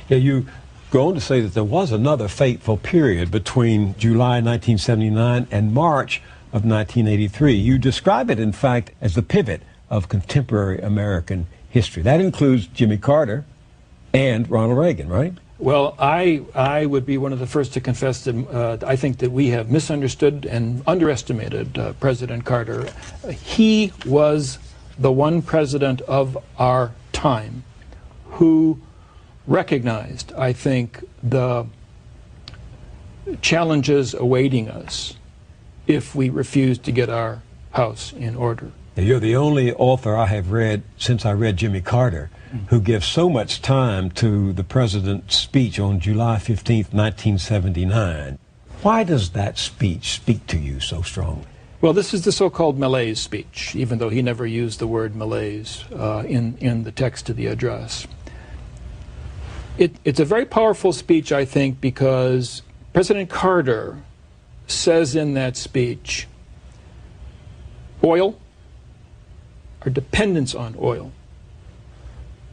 Yeah, you go on to say that there was another fateful period between July 1979 and March of 1983. You describe it, in fact, as the pivot of contemporary American history. That includes Jimmy Carter and Ronald Reagan, right? Well, I would be one of the first to confess that I think that we have misunderstood and underestimated President Carter. He was the one president of our time who recognized, I think, the challenges awaiting us if we refuse to get our house in order. You're the only author I have read since I read Jimmy Carter who gives so much time to the president's speech on July 15th, 1979. Why does that speech speak to you so strongly? Well, this is the so-called malaise speech, even though he never used the word malaise in the text of the address. It's a very powerful speech, I think, because President Carter says in that speech, oil, our dependence on oil,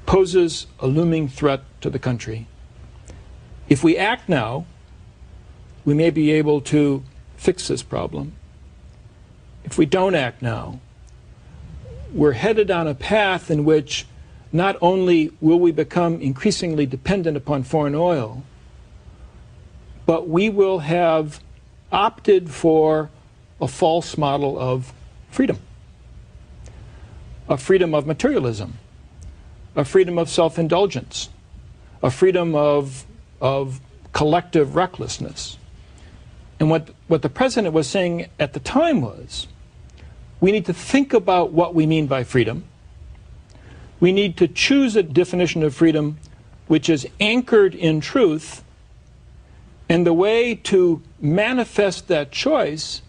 poses a looming threat to the country. If we act now, we may be able to fix this problem. If we don't act now, we're headed on a path in which not only will we become increasingly dependent upon foreign oil, but we will have opted for a false model of freedom, a freedom of materialism, a freedom of self-indulgence, a freedom of collective recklessness. And what the president was saying at the time was, we need to think about what we mean by freedom. We need to choose a definition of freedom which is anchored in truth, and the way to manifest that choice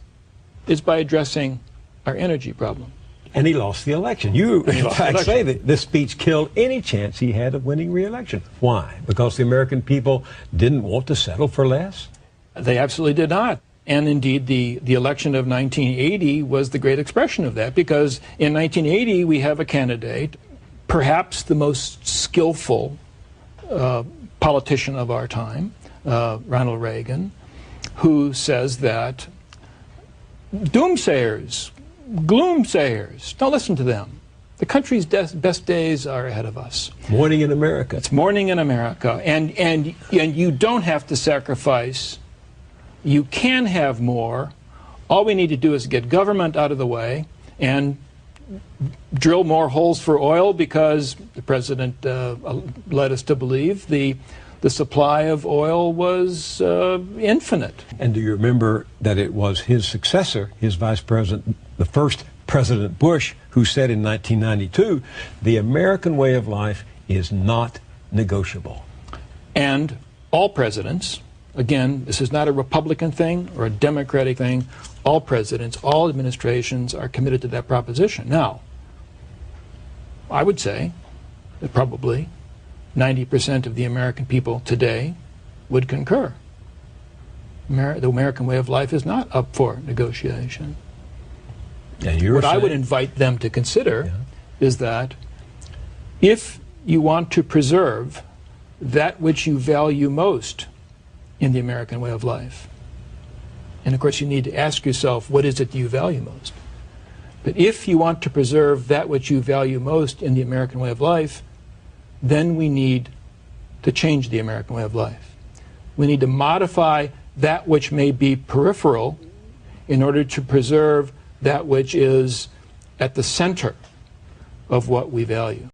is by addressing our energy problem. And he lost the election. You, in fact, say that this speech killed any chance he had of winning re-election. Why? Because the American people didn't want to settle for less? They absolutely did not. And indeed, the election of 1980 was the great expression of that, because in 1980 we have a candidate, perhaps the most skillful politician of our time, Ronald Reagan, who says that doomsayers, gloomsayers, don't listen to them. The country's best days are ahead of us. Morning in America. It's morning in America. And you don't have to sacrifice. You can have more. All we need to do is get government out of the way and drill more holes for oil, because the president led us to believe the supply of oil was infinite. And do you remember that it was his successor, his vice president, the first President Bush, who said in 1992, the American way of life is not negotiable. And all presidents, again, this is not a Republican thing or a Democratic thing, all presidents, all administrations are committed to that proposition. Now, I would say that probably 90% of the American people today would concur. The American way of life is not up for negotiation. What I would invite them to consider is that if you want to preserve that which you value most in the American way of life, and of course you need to ask yourself, what is it you value most? But if you want to preserve that which you value most in the American way of life, then we need to change the American way of life. We need to modify that which may be peripheral in order to preserve that which is at the center of what we value.